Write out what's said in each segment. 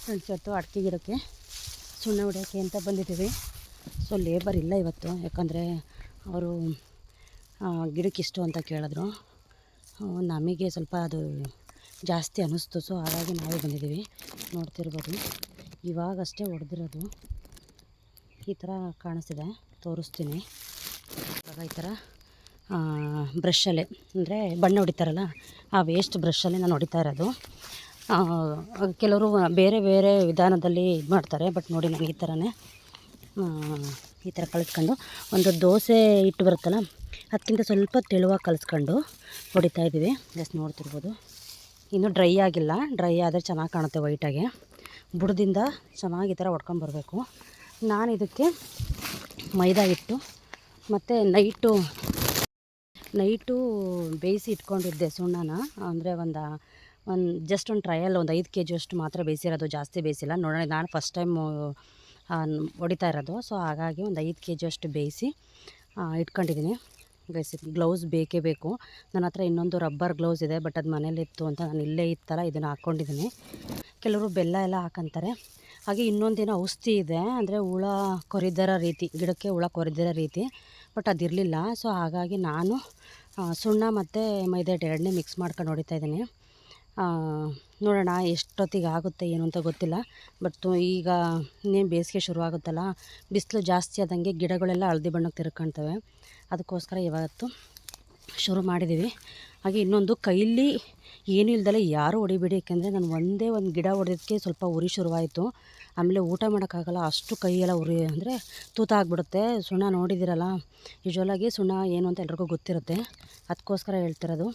Friends, ಇವತ್ತು ಅಡಿಕೆ ಗಿಡಕ್ಕೆ ಸುಣ್ಣ ಹೊಡೆಯೋಕ್ಕೆ ಅಂತ ಬಂದಿದ್ದೀವಿ. ಸೊ ಲೇಬರ್ ಇಲ್ಲ ಇವತ್ತು, ಯಾಕಂದರೆ ಅವರು ಗಿಡಕ್ಕೆ ಇಷ್ಟು ಅಂತ ಕೇಳಿದ್ರು. ನಮಗೆ ಸ್ವಲ್ಪ ಅದು ಜಾಸ್ತಿ ಅನ್ನಿಸ್ತು. ಸೊ ಹಾಗಾಗಿ ನಾವೇ ಬಂದಿದ್ದೀವಿ. ನೋಡ್ತಿರ್ಬೋದು, ಇವಾಗಷ್ಟೇ ಹೊಡೆದಿರೋದು. ಈ ಥರ ಕಾಣಿಸ್ತಿದೆ, ತೋರಿಸ್ತೀನಿ. ಇವಾಗ ಈ ಥರ ಬ್ರಷಲ್ಲೇ, ಅಂದರೆ ಬಣ್ಣ ಹೊಡಿತಾರಲ್ಲ, ಆ ವೇಸ್ಟ್ ಬ್ರಷಲ್ಲೇ ನಾನು ಹೊಡಿತಾ ಇರೋದು. ಕೆಲವರು ಬೇರೆ ಬೇರೆ ವಿಧಾನದಲ್ಲಿ ಇದು ಮಾಡ್ತಾರೆ, ಬಟ್ ನೋಡಿ ನಾನು ಈ ಥರನೇ ಈ ಥರ ಕಲಿಸ್ಕೊಂಡು, ಒಂದು ದೋಸೆ ಹಿಟ್ಟು ಬರುತ್ತಲ್ಲ ಅದಕ್ಕಿಂತ ಸ್ವಲ್ಪ ತೆಳುವಾಗಿ ಕಲಿಸ್ಕೊಂಡು ಹೊಡಿತಾ ಇದ್ದೀವಿ. ಜಸ್ಟ್ ನೋಡ್ತಿರ್ಬೋದು, ಇನ್ನೂ ಡ್ರೈ ಆಗಿಲ್ಲ. ಡ್ರೈ ಆದರೆ ಚೆನ್ನಾಗಿ ಕಾಣುತ್ತೆ ವೈಟಾಗೆ. ಬುಡದಿಂದ ಚೆನ್ನಾಗಿ ಈ ಥರ ಹೊಡ್ಕೊಂಬರ್ಬೇಕು. ನಾನು ಇದಕ್ಕೆ ಮೈದಾ ಹಿಟ್ಟು ಮತ್ತು ನೈಟು ಬೇಯಿಸಿ ಇಟ್ಕೊಂಡಿದ್ದೆ ಸುಣ್ಣನ. ಅಂದರೆ ಒಂದು ಜಸ್ಟ್ ಒಂದು ಟ್ರಯಲ್ ಒಂದು 5 kg ಅಷ್ಟು ಮಾತ್ರ ಬೇಯಿಸಿರೋದು, ಜಾಸ್ತಿ ಬೇಯಿಸಿಲ್ಲ. ನೋಡೋಣ, ನಾನು ಫಸ್ಟ್ ಟೈಮ್ ಹೊಡಿತಾ ಇರೋದು. ಸೊ ಹಾಗಾಗಿ ಒಂದು 5 kg ಅಷ್ಟು ಬೇಯಿಸಿ ಇಟ್ಕೊಂಡಿದ್ದೀನಿ. ಗ್ಲೌಸ್ ಬೇಕೇ ಬೇಕು. ನನ್ನ ಹತ್ರ ಇನ್ನೊಂದು ರಬ್ಬರ್ ಗ್ಲೌಸ್ ಇದೆ, ಬಟ್ ಅದು ಮನೇಲಿತ್ತು ಅಂತ ನಾನು ಇಲ್ಲೇ ಇತ್ತಲ್ಲ ಇದನ್ನು ಹಾಕ್ಕೊಂಡಿದ್ದೀನಿ. ಕೆಲವರು ಬೆಲ್ಲ ಎಲ್ಲ ಹಾಕಂತಾರೆ. ಹಾಗೆ ಇನ್ನೊಂದೇನೋ ಔಷಧಿ ಇದೆ, ಅಂದರೆ ಹುಳ ಕೊರಿದಿರೋ ರೀತಿ, ಗಿಡಕ್ಕೆ ಹುಳ ಕೊರಿದಿರೋ ರೀತಿ, ಬಟ್ ಅದಿರಲಿಲ್ಲ. ಸೊ ಹಾಗಾಗಿ ನಾನು ಸುಣ್ಣ ಮತ್ತು ಮೈದಾ ಹಿಟ್ಟು ಎರಡನೇ ಮಿಕ್ಸ್ ಮಾಡ್ಕೊಂಡು ಹೊಡಿತಾ ಇದ್ದೀನಿ. ನೋಡೋಣ ಎಷ್ಟೊತ್ತಿಗೆ ಆಗುತ್ತೆ ಏನು ಅಂತ ಗೊತ್ತಿಲ್ಲ. ಬಟ್ ಈಗ ಇನ್ನೇನು ಬೇಸಿಗೆ ಶುರುವಾಗುತ್ತಲ್ಲ, ಬಿಸಿಲು ಜಾಸ್ತಿ ಆದಂಗೆ ಗಿಡಗಳೆಲ್ಲ ಹಳದಿ ಬಣ್ಣಕ್ಕೆ ತಿರ್ಕೊಳ್ತವೆ. ಅದಕ್ಕೋಸ್ಕರ ಇವತ್ತು ಶುರು ಮಾಡಿದ್ದೀವಿ. ಹಾಗೆ ಇನ್ನೊಂದು, ಕೈಲಿ ಏನೂ ಇಲ್ದಲೆ ಯಾರೂ ಹೊಡಿಬೇಡಿ, ಯಾಕೆಂದರೆ ನಾನು ಒಂದೇ ಒಂದು ಗಿಡ ಹೊಡೆಯೋದಕ್ಕೆ ಸ್ವಲ್ಪ ಉರಿ ಶುರುವಾಯಿತು. ಆಮೇಲೆ ಊಟ ಮಾಡೋಕ್ಕಾಗಲ್ಲ, ಅಷ್ಟು ಕೈಯೆಲ್ಲ ಉರಿ, ಅಂದರೆ ತೂತ ಆಗಿಬಿಡುತ್ತೆ. ಸುಣ್ಣ ನೋಡಿದ್ದೀರಲ್ಲ, ಯೂಶ್ವಲಾಗಿ ಸುಣ್ಣ ಏನು ಅಂತ ಎಲ್ರಿಗೂ ಗೊತ್ತಿರುತ್ತೆ. ಅದಕ್ಕೋಸ್ಕರ ಹೇಳ್ತಿರೋದು.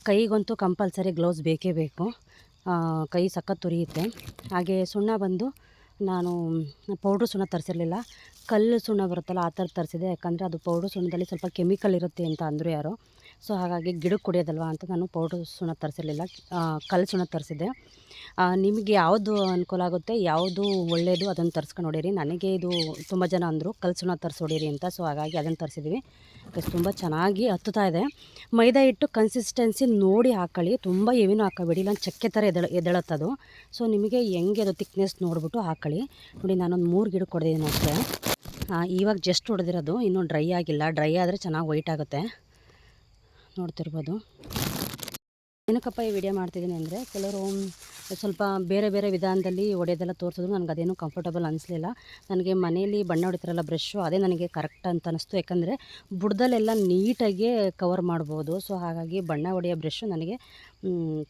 ಕೈಗಂತೂ ಕಂಪಲ್ಸರಿ ಗ್ಲೌಸ್ ಬೇಕೇ ಬೇಕು, ಕೈ ಸಖತ್ ಉರಿಯುತ್ತೆ. ಹಾಗೆ ಸುಣ್ಣ ಬಂದು ನಾನು ಪೌಡ್ರು ಸುಣ್ಣ ತರಿಸಿರಲಿಲ್ಲ, ಕಲ್ಲು ಸುಣ್ಣ ಬರುತ್ತಲ್ಲ ಆ ಥರ ತರಿಸಿದೆ. ಯಾಕಂದರೆ ಅದು ಪೌಡ್ರು ಸುಣ್ಣದಲ್ಲಿ ಸ್ವಲ್ಪ ಕೆಮಿಕಲ್ ಇರುತ್ತೆ ಅಂತ ಅಂದರು ಯಾರೋ. ಸೊ ಹಾಗಾಗಿ ಗಿಡಕ್ಕೆ ಕುಡಿಯೋದಲ್ವ ಅಂತ ನಾನು ಪೌಡ್ರು ಸುಣ್ಣ ತರಿಸಿರಲಿಲ್ಲ, ಕಲ್ಲು ಸುಣ್ಣ ತರಿಸಿದ್ದೆ. ನಿಮಗೆ ಯಾವುದು ಅನುಕೂಲ ಆಗುತ್ತೆ, ಯಾವುದು ಒಳ್ಳೆಯದು ಅದನ್ನು ತರಿಸ್ಕೊಂಡು ಹೊಡೀರಿ. ನನಗೆ ಇದು ತುಂಬ ಜನ ಅಂದರು ಕಲ್ಲು ಸುಣ್ಣ ತರಿಸಿ ಹೊಡೀರಿ ಅಂತ. ಸೊ ಹಾಗಾಗಿ ಅದನ್ನು ತರಿಸಿದ್ವಿ. ತುಂಬ ಚೆನ್ನಾಗಿ ಹತ್ತುತ್ತಾ ಇದೆ. ಮೈದಾ ಹಿಟ್ಟು ಕನ್ಸಿಸ್ಟೆನ್ಸಿ ನೋಡಿ ಹಾಕ್ಕೊಳ್ಳಿ, ತುಂಬ ಹೆವಿನೂ ಹಾಕೋಬೇಡಿ, ಇಲ್ಲ ಚಕ್ಕೆ ಥರ ಎದ್ದೇಳುತ್ತದು. ಸೊ ನಿಮಗೆ ಹೆಂಗೆ ಅದು ತಿಕ್ನೆಸ್ ನೋಡಿಬಿಟ್ಟು ಹಾಕ್ಕೊಳ್ಳಿ. ನೋಡಿ, ನಾನೊಂದು 3 ಗಿಡಕ್ಕೆ ಹೊಡೆದಿದ್ದೀನಿ ಅಷ್ಟೇ. ಇವಾಗ ಜಸ್ಟ್ ಹೊಡೆದಿರೋದು, ಇನ್ನೂ ಡ್ರೈ ಆಗಿಲ್ಲ. ಡ್ರೈ ಆದರೆ ಚೆನ್ನಾಗಿ ವೈಟ್ ಆಗುತ್ತೆ. ನೋಡ್ತಿರ್ಬೋದು. ಏನಕ್ಕಪ್ಪ ಈ ವಿಡಿಯೋ ಮಾಡ್ತಿದ್ದೀನಿ ಅಂದರೆ, ಕೆಲವರು ಸ್ವಲ್ಪ ಬೇರೆ ಬೇರೆ ವಿಧಾನದಲ್ಲಿ ಹೊಡೆಯೋದೆಲ್ಲ ತೋರಿಸಿದ್ರು. ನನಗೆ ಅದೇನು ಕಂಫರ್ಟಬಲ್ ಅನಿಸ್ಲಿಲ್ಲ. ನನಗೆ ಮನೇಲಿ ಬಣ್ಣ ಹೊಡಿತಾರಲ್ಲ ಬ್ರಷು, ಅದೇ ನನಗೆ ಕರೆಕ್ಟ್ ಅಂತ ಅನ್ನಿಸ್ತು. ಯಾಕಂದರೆ ಬುಡದಲ್ಲೆಲ್ಲ ನೀಟಾಗಿ ಕವರ್ ಮಾಡ್ಬೋದು. ಸೊ ಹಾಗಾಗಿ ಬಣ್ಣ ಹೊಡೆಯೋ ಬ್ರಷು ನನಗೆ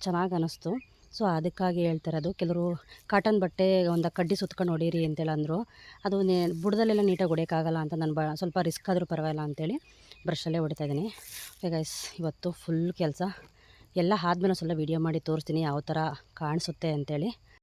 ಚೆನ್ನಾಗಿ ಅನ್ನಿಸ್ತು. ಸೊ ಅದಕ್ಕಾಗಿ ಹೇಳ್ತಿರೋದು. ಕೆಲವರು ಕಾಟನ್ ಬಟ್ಟೆ ಒಂದು ಕಡ್ಡಿ ಸುತ್ಕೊಂಡು ಹೊಡೀರಿ ಅಂತೇಳಿ ಅಂದರು. ಅದು ಬುಡದಲ್ಲೆಲ್ಲ ನೀಟಾಗಿ ಹೊಡೆಯೋಕ್ಕಾಗಲ್ಲ ಅಂತ ನಾನು ಸ್ವಲ್ಪ ರಿಸ್ಕ್ ಆದರೂ ಪರವಾಗಿಲ್ಲ ಅಂತೇಳಿ ಬ್ರಷಲ್ಲೇ ಹೊಡಿತಾಯಿದ್ದೀನಿ. ಗೈಸ್, ಇವತ್ತು ಫುಲ್ ಕೆಲಸ ಎಲ್ಲ ಆದಮೇಲೆ ಸ್ವಲ್ಪ ವೀಡಿಯೋ ಮಾಡಿ ತೋರಿಸ್ತೀನಿ ಯಾವ ಥರ ಕಾಣಿಸುತ್ತೆ ಅಂತೇಳಿ.